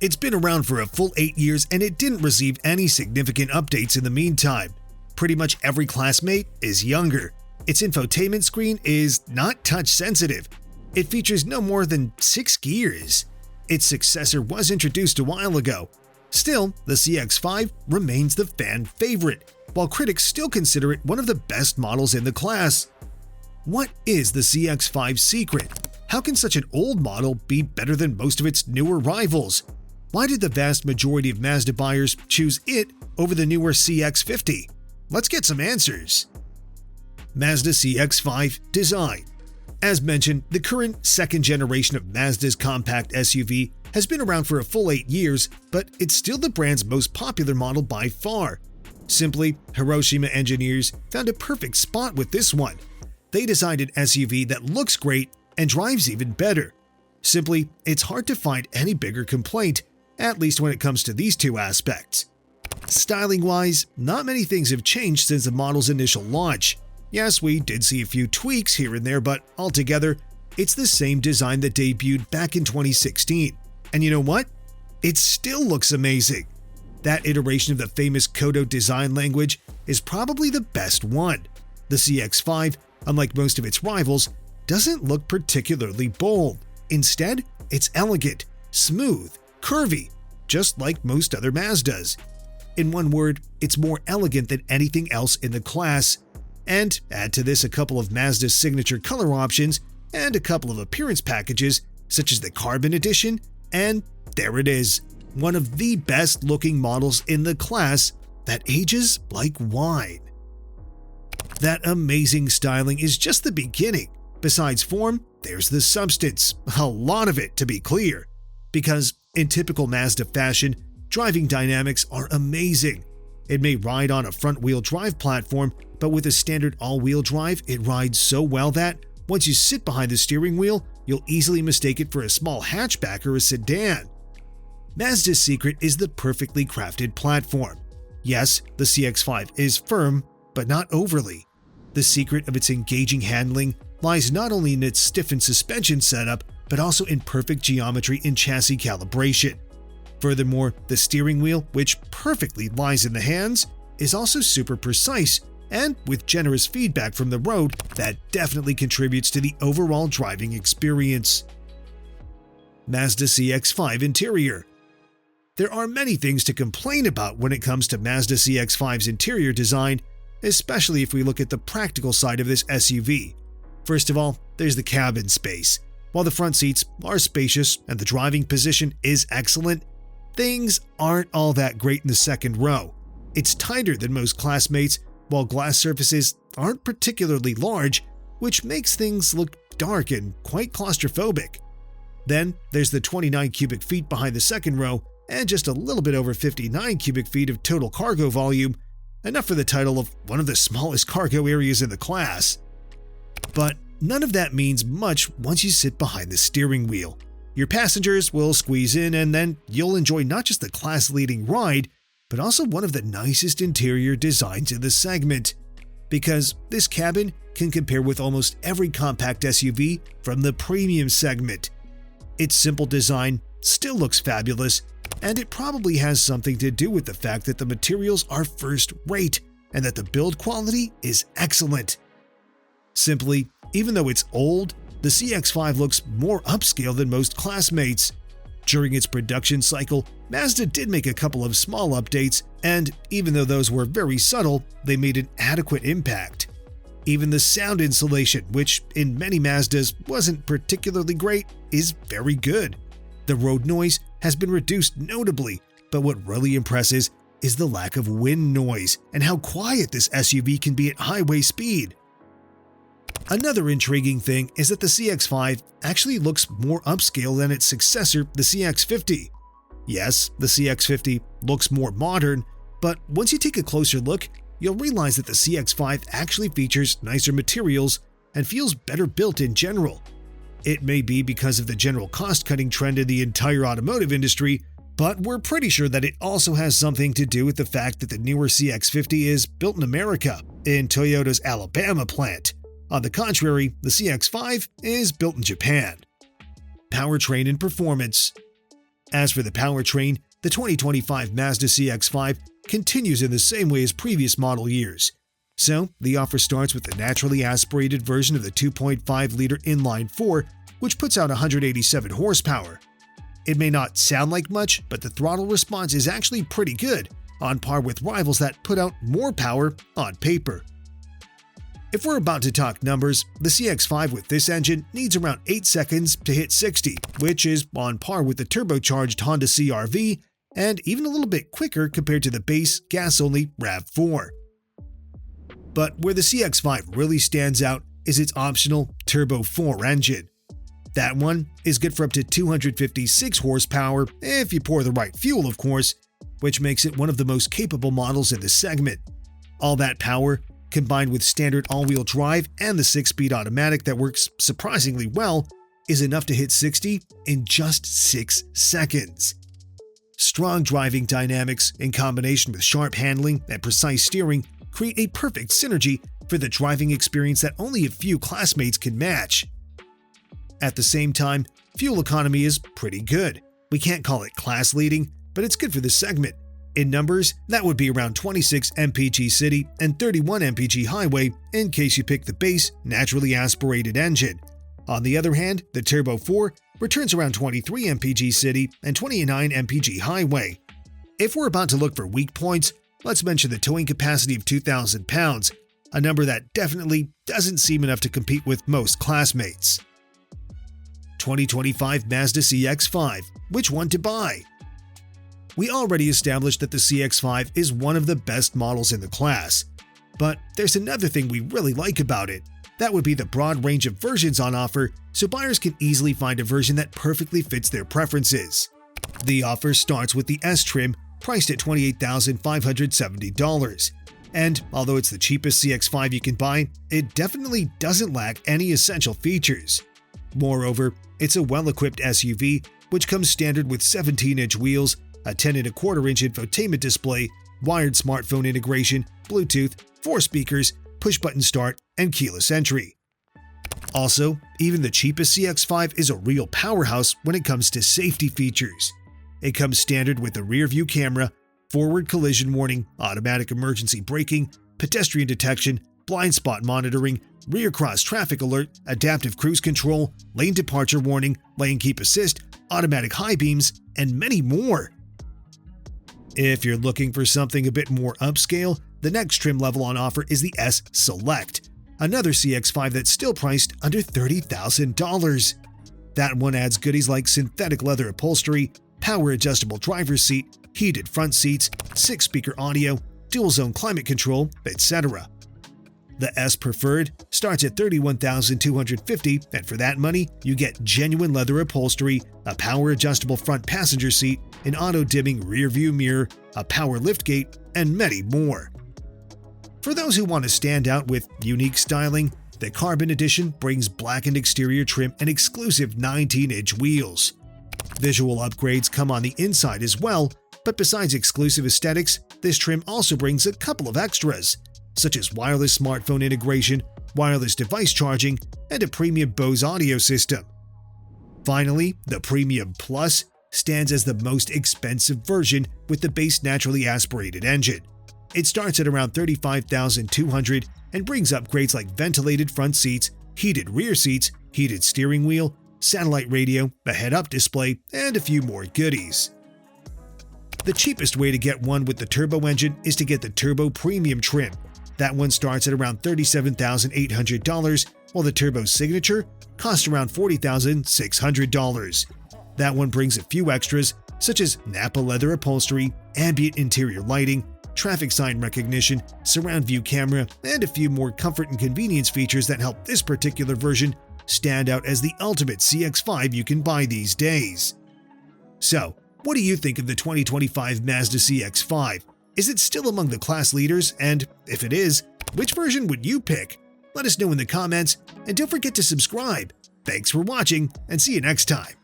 It's been around for a full 8 years and it didn't receive any significant updates in the meantime. Pretty much every classmate is younger. Its infotainment screen is not touch-sensitive. It features no more than 6 gears. Its successor was introduced a while ago. Still, the CX-5 remains the fan favorite, while critics still consider it one of the best models in the class. What is the CX-5's secret? How can such an old model be better than most of its newer rivals? Why did the vast majority of Mazda buyers choose it over the newer CX-50? Let's get some answers. Mazda CX-5 design. As mentioned, the current second generation of Mazda's compact SUV has been around for a full 8 years, but it's still the brand's most popular model by far. Simply, Hiroshima engineers found a perfect spot with this one. They designed an SUV that looks great and drives even better. Simply, it's hard to find any bigger complaint, at least when it comes to these two aspects. Styling-wise, not many things have changed since the model's initial launch. Yes, we did see a few tweaks here and there, but altogether, it's the same design that debuted back in 2016. And you know what? It still looks amazing. That iteration of the famous Kodo design language is probably the best one. The CX-5, unlike most of its rivals, doesn't look particularly bold. Instead, it's elegant, smooth, curvy, just like most other Mazdas. In one word, it's more elegant than anything else in the class. And add to this a couple of Mazda's signature color options and a couple of appearance packages, such as the Carbon Edition, and there it is, one of the best looking models in the class that ages like wine. That amazing styling is just the beginning. Besides form, there's the substance, a lot of it to be clear. Because in typical Mazda fashion, driving dynamics are amazing. It may ride on a front-wheel drive platform, but with a standard all-wheel drive, it rides so well that once you sit behind the steering wheel, you'll easily mistake it for a small hatchback or a sedan. Mazda's secret is the perfectly crafted platform. Yes, the CX-5 is firm, but not overly. The secret of its engaging handling lies not only in its stiffened suspension setup, but also in perfect geometry and chassis calibration. Furthermore, the steering wheel, which perfectly lies in the hands, is also super precise, and with generous feedback from the road that definitely contributes to the overall driving experience. Mazda CX-5 interior. There are many things to complain about when it comes to Mazda CX-5's interior design, especially if we look at the practical side of this SUV. First of all, there's the cabin space. While the front seats are spacious and the driving position is excellent, things aren't all that great in the second row. It's tighter than most classmates, while glass surfaces aren't particularly large, which makes things look dark and quite claustrophobic. Then there's the 29 cubic feet behind the second row and just a little bit over 59 cubic feet of total cargo volume, enough for the title of one of the smallest cargo areas in the class. But none of that means much once you sit behind the steering wheel. Your passengers will squeeze in and then you'll enjoy not just the class-leading ride, but also one of the nicest interior designs in the segment. Because this cabin can compare with almost every compact SUV from the premium segment. Its simple design still looks fabulous, and it probably has something to do with the fact that the materials are first-rate and that the build quality is excellent. Simply, even though it's old, the CX-5 looks more upscale than most classmates. During its production cycle, Mazda did make a couple of small updates, and even though those were very subtle, they made an adequate impact. Even the sound insulation, which in many Mazdas wasn't particularly great, is very good. The road noise has been reduced notably, but what really impresses is the lack of wind noise and how quiet this SUV can be at highway speed. Another intriguing thing is that the CX-5 actually looks more upscale than its successor, the CX-50. Yes, the CX-50 looks more modern, but once you take a closer look, you'll realize that the CX-5 actually features nicer materials and feels better built in general. It may be because of the general cost-cutting trend in the entire automotive industry, but we're pretty sure that it also has something to do with the fact that the newer CX-50 is built in America, in Toyota's Alabama plant. On the contrary, the CX-5 is built in Japan. Powertrain and Performance. As for the powertrain, the 2025 Mazda CX-5 continues in the same way as previous model years. So, the offer starts with the naturally aspirated version of the 2.5-liter inline-4, which puts out 187 horsepower. It may not sound like much, but the throttle response is actually pretty good, on par with rivals that put out more power on paper. If we're about to talk numbers, the CX-5 with this engine needs around 8 seconds to hit 60, which is on par with the turbocharged Honda CR-V and even a little bit quicker compared to the base gas-only RAV4. But where the CX-5 really stands out is its optional Turbo 4 engine. That one is good for up to 256 horsepower if you pour the right fuel, of course, which makes it one of the most capable models in the segment. All that power, combined with standard all-wheel drive and the 6-speed automatic that works surprisingly well, is enough to hit 60 in just 6 seconds. Strong driving dynamics in combination with sharp handling and precise steering create a perfect synergy for the driving experience that only a few classmates can match. At the same time, fuel economy is pretty good. We can't call it class-leading, but it's good for the segment. In numbers, that would be around 26 mpg city and 31 mpg highway in case you pick the base, naturally aspirated engine. On the other hand, the Turbo 4 returns around 23 mpg city and 29 mpg highway. If we're about to look for weak points, let's mention the towing capacity of 2,000 pounds, a number that definitely doesn't seem enough to compete with most classmates. 2025 Mazda CX-5, which one to buy? We already established that the CX-5 is one of the best models in the class. But there's another thing we really like about it. That would be the broad range of versions on offer, so buyers can easily find a version that perfectly fits their preferences. The offer starts with the S trim, priced at $28,570. And although it's the cheapest CX-5 you can buy, it definitely doesn't lack any essential features. Moreover, it's a well-equipped SUV, which comes standard with 17-inch wheels, a 10.25-inch infotainment display, wired smartphone integration, Bluetooth, 4 speakers, push-button start, and keyless entry. Also, even the cheapest CX-5 is a real powerhouse when it comes to safety features. It comes standard with a rear-view camera, forward collision warning, automatic emergency braking, pedestrian detection, blind spot monitoring, rear cross traffic alert, adaptive cruise control, lane departure warning, lane keep assist, automatic high beams, and many more. If you're looking for something a bit more upscale, the next trim level on offer is the S Select, another CX-5 that's still priced under $30,000. That one adds goodies like synthetic leather upholstery, power-adjustable driver's seat, heated front seats, 6-speaker audio, dual-zone climate control, etc. The S Preferred starts at $31,250, and for that money, you get genuine leather upholstery, a power-adjustable front passenger seat, an auto-dimming rear-view mirror, a power liftgate, and many more. For those who want to stand out with unique styling, the Carbon Edition brings blackened exterior trim and exclusive 19-inch wheels. Visual upgrades come on the inside as well, but besides exclusive aesthetics, this trim also brings a couple of extras, such as wireless smartphone integration, wireless device charging, and a premium Bose audio system. Finally, the Premium Plus stands as the most expensive version with the base naturally aspirated engine. It starts at around $35,200 and brings upgrades like ventilated front seats, heated rear seats, heated steering wheel, satellite radio, a head-up display, and a few more goodies. The cheapest way to get one with the turbo engine is to get the Turbo Premium trim. That one starts at around $37,800, while the Turbo Signature costs around $40,600. That one brings a few extras, such as Napa leather upholstery, ambient interior lighting, traffic sign recognition, surround view camera, and a few more comfort and convenience features that help this particular version stand out as the ultimate CX-5 you can buy these days. So, what do you think of the 2025 Mazda CX-5? Is it still among the class leaders? And if it is, which version would you pick? Let us know in the comments, and don't forget to subscribe. Thanks for watching, and see you next time.